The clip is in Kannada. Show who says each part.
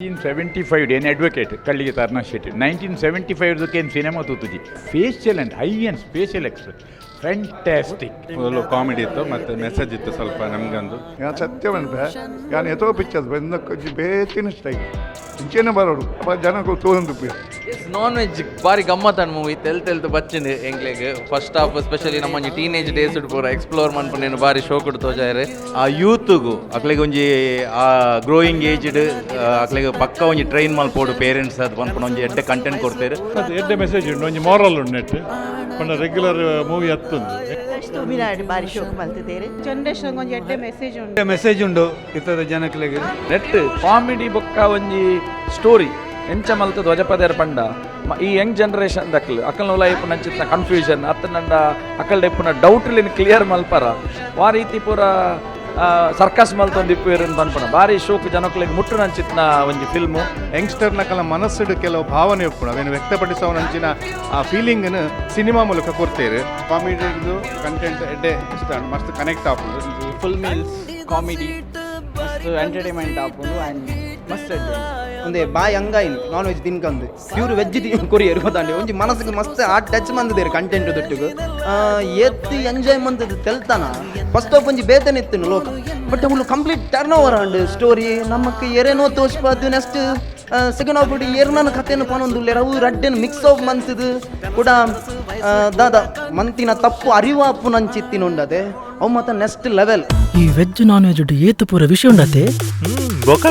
Speaker 1: 1975 ಏನು ಅಡ್ವೊಕೇಟ್ ಕಳ್ಳಿಗೆ ತರ್ನ ಶೆಟ್ಟಿ 1975 ಏನು ಸಿನಿಮಾ ತೂತುಜಿ facial and high and special express fantastic.
Speaker 2: ಮೊದಲು ಕಾಮಿಡಿ ಇತ್ತು ಮತ್ತು ಮೆಸೇಜ್ ಇತ್ತು ಸ್ವಲ್ಪ ನಮಗಂದು.
Speaker 3: ಸತ್ಯವಂತ ಯಾನ್ ಎತ್ತೋ ಪಿಕ್ಚರ್ಸ್ ಬಂದಕ್ಕೆ ಬೇತಿನ ಸ್ಟೈಲ್ ಇಂಚೆನೆ ಬರೋಡು ಅಪ್ಪ ಜನಕ್ಕೂ ತೋಂದು
Speaker 4: ನಾನ್ ವೆಜ್ ಬಾರಿ ಗಮ್ಮತ್ ಅನ್ ಮೂವಿ ತೆಲ್ತು ಬಚ್ಚಿಂದು ಎಂಗ್ಲೆಗ್ ಫಸ್ಟ್ ಹಾಫ್ ಎಸ್ಪೆಷಲಿ ನಮ್ಮ ಟೀನೇಜ್ ಡೇಸ್ ಪೂರ ಎಕ್ಸ್ಪ್ಲೋರ್ ಮಾಡ್ಕೊಂಡು ಬಾರಿ ಶೋ ಕೊಡ್ತೋಜಾರೆ ಆ ಯೂತ್ಗೂ ಅಕ್ಲೆಗೆ ಒಂಜಿ ಆ ಗ್ರೋಯಿಂಗ್ ಏಜ್ಡ್ ಅಕ್ಲೆಗೆ ಪಕ್ಕ ಒಂಜಿ ಟ್ರೈನ್ ಮಲ್ಪೋಡು ಪೇರೆಂಟ್ಸ್ ಅದು ಬಂದ್ಕೊಂಡು ಒಂಜಿ ಎಡ್ಡೆ ಕಂಟೆಂಟ್ ಕೊಡ್ತಾರೆ.
Speaker 5: ಅದು ಎಡ್ಡೆ ಮೆಸೇಜ್ ಉಂಡು ಒಂಜಿ ಮಾರಲ್ ಉಂಡು ಪಂಡ ರೆಗ್ಯುಲರ್ ಮೂವಿ ಹತ್ತುಂಡು
Speaker 6: ಬಾರಿ ಶೋಕ್ ಮಲ್ತಿದ್ದೇವೆ ಜನರೇಷನ್ ಒಂಜಿ ಎಡ್ಡೆ ಮೆಸೇಜ್ ಉಂಡು
Speaker 7: ಮೆಸೇಜ್ ಉಂಡು ಇತ್ತದ ಜನಕ್ಲೆಗ್
Speaker 8: ನೆಟ್ ಕಾಮಿಡಿ ಬೊಕ್ಕ ಒಂಜಿ ಸ್ಟೋರಿ ಎಂಚ ಮಲ್ತು ಧ್ವಜಪದೇರ್ ಪಂಡ ಈ ಯಂಗ್ ಜನರೇಷನ್ ದಕ್ಲು ಅಕಲ್ನ ಲೈಫ್ ನಂಚಿನ ಕನ್ಫ್ಯೂಷನ್ ಅತ್ತನಂಡ ಅಕಲ್ಡ ಇಪ್ಪುನ ಡೌಟ್ಲಿನ ಕ್ಲಿಯರ್ ಮಲ್ಪರ ಆ ರೀತಿ ಪೂರ ಸರ್ಕಸ್ ಮಲ್ತೊಂದಿಪ್ಪು ಪನ್ಪಣ ಬಾರಿ ಶೋಕ್ ಜನಕ್ಲೆಗ್ ಮುಟ್ಟು ನಂಚಿತ್ನ ಒಂಜಿ ಫಿಲ್ಮು.
Speaker 2: ಯಂಗ್ಸ್ಟರ್ನ ಕಲ ಮನಸ್ಸಿಡು ಕೆಲವು ಭಾವನೆ ಉಪ್ಪುಣ ಅವೇನು ವ್ಯಕ್ತಪಡಿಸೋ ನಂಚಿನ ಆ ಫೀಲಿಂಗನ್ನು ಸಿನಿಮಾ ಮೂಲಕ ಕೊಡ್ತೇವೆ. ಕಾಮಿಡಿದು ಕಂಟೆಂಟ್ ಎಡ್ಡೆ ಇಷ್ಟ ಮಸ್ತ್ ಕನೆಕ್ಟ್ ಆಪುಂಡು.
Speaker 9: ಫುಲ್ ಮೀಲ್ಸ್ ಕಾಮಿಡಿ ಮಸ್ತ್ ಎಂಟರ್ಟೈನ್ಮೆಂಟ್ ಆಪುಂಡು ಆ್ಯಂಡ್ ಮಸ್ತ್ ಒಂದೇ ಬಾಯ್ ಅಂಗಾಯಿನ್ ನಾನ್ ವೆಜ್ ತಿನ್ಕಂದು ಪ್ಯೂರ್ ವೆಜ್ ಕೊರಿಯರ್ ಗೊತ್ತಾಂಡೆ ಒಂಜಿ ಮನಸ್ಸಿಗೆ ಮಸ್ತ್ ಆ ಟಚ್ ಮಂದಿದ್ದೇರು ಕಂಟೆಂಟ್ ದೊಟ್ಟಿಗೆ ಎತ್ತಿ ಎಂಜಾಯ್ ಮಂತದ್ದು ತೆಲ್ತಾನ ಫಸ್ಟ್ ಆಫ್ ಒಂಜಿ ಬೇತನೆ ಇತ್ತು ಲೋಕ ಬಟ್ ಅವಳು complete turn over and story ನಮಕ್ ಎರೇನೋ ತೋಚ್ಪಾದು ನೆಕ್ಸ್ಟ್ ಸೆಕೆಂಡ್ ಆಫ್ ಏರ್ನ ಕಥೆಯನ್ನು ಪಾನೊಂದು ಅವು ರಡ್ಡೆನು ಮಿಕ್ಸ್ ಆಫ್ ಮಂತದು ಕೂಡ ದಾದ ಮಂತಿನ ತಪ್ಪು ಅರಿವಾಪು ನಂಚಿತ್ತಿನುಂಡದೆ ಅವು ಮತ್ತೆ ನೆಕ್ಸ್ಟ್ ಲೆವೆಲ್
Speaker 10: ಈ ವೆಜ್ ನಾನ್ ವೆಜ್ ಏತು ಪೂರ ವಿಷಯ ಉಂಡತೆ
Speaker 2: ಬೋಕ